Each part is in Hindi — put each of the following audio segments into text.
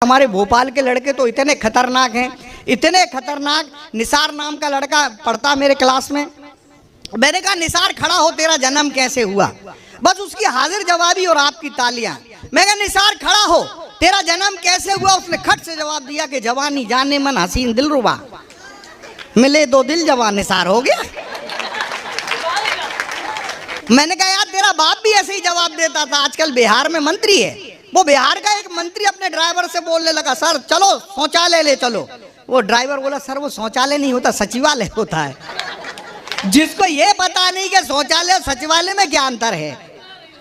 हमारे भोपाल के लड़के तो इतने खतरनाक हैं, इतने खतरनाक। निसार नाम का लड़का पढ़ता मेरे क्लास में। मैंने कहा निसार खड़ा हो, तेरा जन्म कैसे हुआ? बस उसकी हाजिर जवाबी और आपकी तालियां। मैं कहा निसार खड़ा हो, तेरा जन्म कैसे हुआ? उसने खट से जवाब दिया कि जवानी जाने मन हसीन दिलरुबा, मिले दो दिल जवान निसार हो गया। मैंने कहा यार तेरा बाप भी ऐसे ही जवाब देता था। आजकल बिहार में मंत्री है, वो बिहार का एक मंत्री अपने ड्राइवर से बोलने लगा, सर चलो शौचालय ले चलो। वो ड्राइवर बोला, सर वो शौचालय नहीं होता, सचिवालय होता है। जिसको ये पता नहीं कि शौचालय और सचिवालय में क्या अंतर है।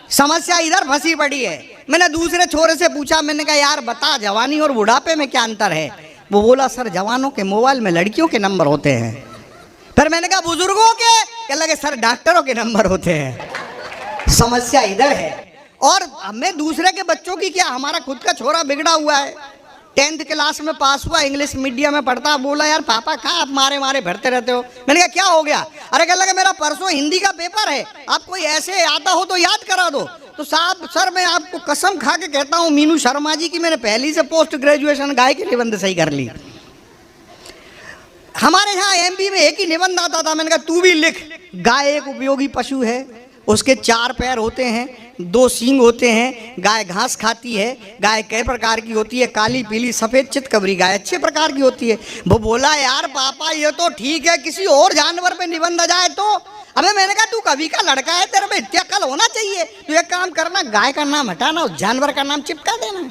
समस्या इधर फंसी पड़ी है। मैंने दूसरे छोरे से पूछा, मैंने कहा यार बता जवानी और बुढ़ापे में क्या अंतर है? वो बोला, सर जवानों के मोबाइल में लड़कियों के नंबर होते हैं। फिर मैंने कहा बुजुर्गों के? क्या लगे सर डॉक्टरों के नंबर होते हैं। समस्या इधर है। और हमें दूसरे के बच्चों की क्या, हमारा खुद का छोरा बिगड़ा हुआ है, 10th क्लास में पास हुआ, इंग्लिश मीडियम में पढ़ता। बोला यार पापा कहाँ आप मारे मारे भरते रहते हो? मैंने कहा क्या हो गया? अरे कह लगा मेरा परसों हिंदी का पेपर है, आप कोई ऐसे आता हो तो याद करा दो। तो साहब सर मैं आपको कसम खा के कहता हूँ मीनू शर्मा जी की मैंने पहली से पोस्ट ग्रेजुएशन गाय के निबंध सही कर ली। हमारे यहाँ एमपी में एक ही निबंध आता था। मैंने कहा तू भी लिख, गाय एक उपयोगी पशु है, उसके 4 पैर होते हैं, 2 सींग होते हैं, गाय घास खाती है, गाय कई प्रकार की होती है, काली पीली सफेद चितकबरी गाय अच्छे प्रकार की होती है। वो बोला यार पापा ये तो ठीक है, किसी और जानवर पे निबंध आ जाए तो? अबे मैंने कहा तू कवि का लड़का है, तेरे में इतना अक्ल होना चाहिए। तू एक काम करना, गाय का नाम हटाना, उस जानवर का नाम चिपका देना।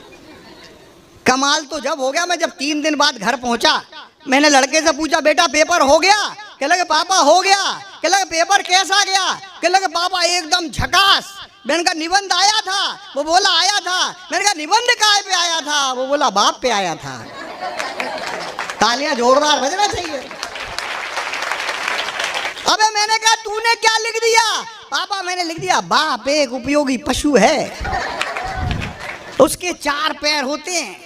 कमाल तो जब हो गया, मैं जब 3 दिन बाद घर पहुंचा, मैंने लड़के से पूछा बेटा पेपर हो गया? कह लगे पापा हो गया। कह लगे पेपर कैसा गया? कह लगे पापा एकदम झकास। मैंने कहा निबंध आया था? वो बोला आया था। मैंने कहा निबंध काय पे आया था? वो बोला बाप पे आया था। तालियां जोरदार बजना चाहिए। अबे मैंने कहा तूने क्या लिख दिया? पापा मैंने लिख दिया बाप एक उपयोगी पशु है, उसके 4 पैर होते हैं,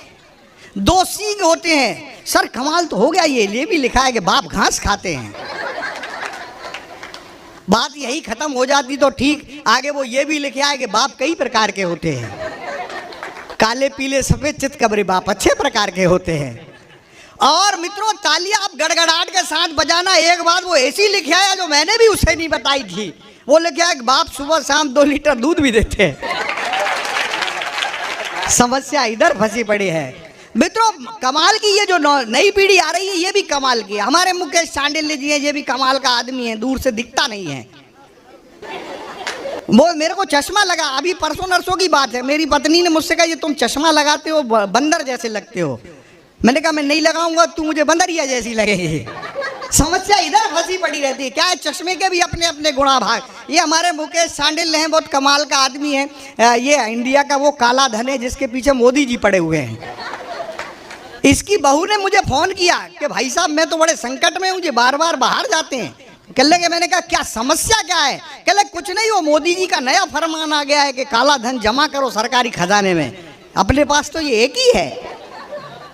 2 सींग होते हैं। सर कमाल तो हो गया, ये भी लिखा है कि बाप घास खाते हैं। बात यही खत्म हो जाती तो ठीक। आगे वो ये भी लिखा है कि बाप कई प्रकार के होते हैं, काले पीले सफेद चितकबरे बाप अच्छे प्रकार के होते हैं। और मित्रों तालियां आप गड़गड़ाहट के साथ बजाना। एक बात वो ऐसी लिखा है जो मैंने भी उसे नहीं बताई थी। वो लिखा है कि बाप सुबह शाम 2 लीटर दूध भी देते हैं। समस्या इधर फंसी पड़ी है। मित्रों कमाल की ये जो नई पीढ़ी आ रही है ये भी कमाल की है। हमारे मुकेश सांडिल्य जी हैं, ये भी कमाल का आदमी है, दूर से दिखता नहीं है। वो मेरे को चश्मा लगा, अभी परसों नरसों की बात है, मेरी पत्नी ने मुझसे कहा ये तुम चश्मा लगाते हो बंदर जैसे लगते हो। मैंने कहा मैं नहीं लगाऊंगा, तू मुझे बंदरिया जैसी लगेगी। समस्या इधर फंसी पड़ी रहती है। क्या है, चश्मे के भी अपने अपने गुणा भाग। ये हमारे मुकेश सांडिल्य हैं, बहुत कमाल का आदमी है। ये इंडिया का वो काला धन है जिसके पीछे मोदी जी पड़े हुए हैं। इसकी बहू ने मुझे फोन किया कि भाई साहब मैं तो बड़े संकट में हूँ, मुझे बार बार बाहर जाते हैं। कह लगे मैंने कहा क्या समस्या क्या है? कह लगे कुछ नहीं, वो मोदी जी का नया फरमान आ गया है कि काला धन जमा करो सरकारी खजाने में। अपने पास तो ये एक ही है।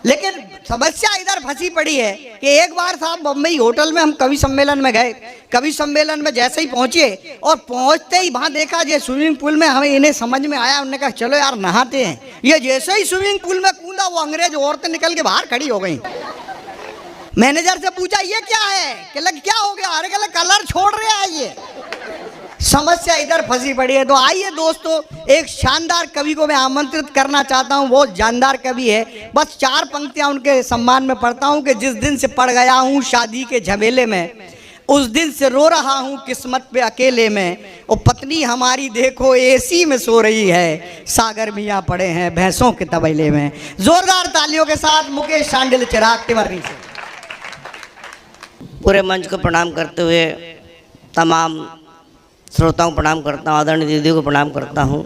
लेकिन समस्या इधर फंसी पड़ी है कि एक बार साहब बम्बई होटल में हम कवि सम्मेलन में गए। कवि सम्मेलन में जैसे ही पहुंचे और पहुंचते ही वहां देखा जो स्विमिंग पूल में, हमें इन्हें समझ में आया, उन्होंने कहा चलो यार नहाते हैं। ये जैसे ही स्विमिंग पूल में कूदा वो अंग्रेज औरतें निकल के बाहर खड़ी हो गई। मैनेजर से पूछा ये क्या है? कह लगे क्या हो गया? अरे कह लगे कलर छोड़ रहे हैं ये। समस्या इधर फंसी पड़ी है। तो आइए दोस्तों, एक शानदार कवि को मैं आमंत्रित करना चाहता हूँ। बहुत जानदार कवि है। बस 4 पंक्तियां उनके सम्मान में पढ़ता हूँ कि जिस दिन से पड़ गया हूँ शादी के झमेले में, उस दिन से रो रहा हूँ किस्मत पे अकेले में। और पत्नी हमारी देखो एसी में सो रही है, सागर मियाँ पड़े हैं भैंसों के तबेले में। जोरदार तालियों के साथ मुकेश सांडिल्य चिराग तिवारी से। पूरे मंच को प्रणाम करते हुए तमाम श्रोताओं को प्रणाम करता हूँ, आदरणीय दीदी को प्रणाम करता हूँ।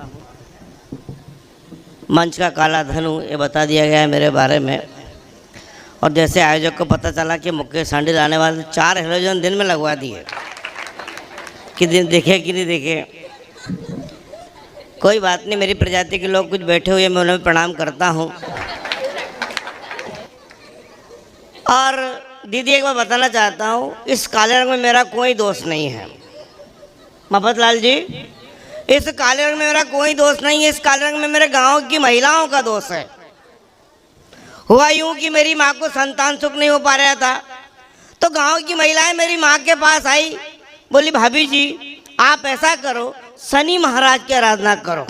मंच का काला धन हूँ ये बता दिया गया है मेरे बारे में। और जैसे आयोजक को पता चला कि मुकेश सांडिल्य आने वाले 4 हेलोजन दिन में लगवा दिए कि दिन देखे कि नहीं देखे, कोई बात नहीं। मेरी प्रजाति के लोग कुछ बैठे हुए मैं उन्हें प्रणाम करता हूँ। और दीदी एक बार बताना चाहता हूँ, इस काले रंग में मेरा कोई दोष नहीं है। मफत लाल जी, इस काले रंग में मेरा कोई दोष नहीं है। इस काले रंग में मेरे गांव की महिलाओं का दोष है। हुआ यूं कि मेरी माँ को संतान सुख नहीं हो पा रहा था, तो गांव की महिलाएं मेरी माँ के पास आई, बोली भाभी जी आप ऐसा करो, शनि महाराज की आराधना करो।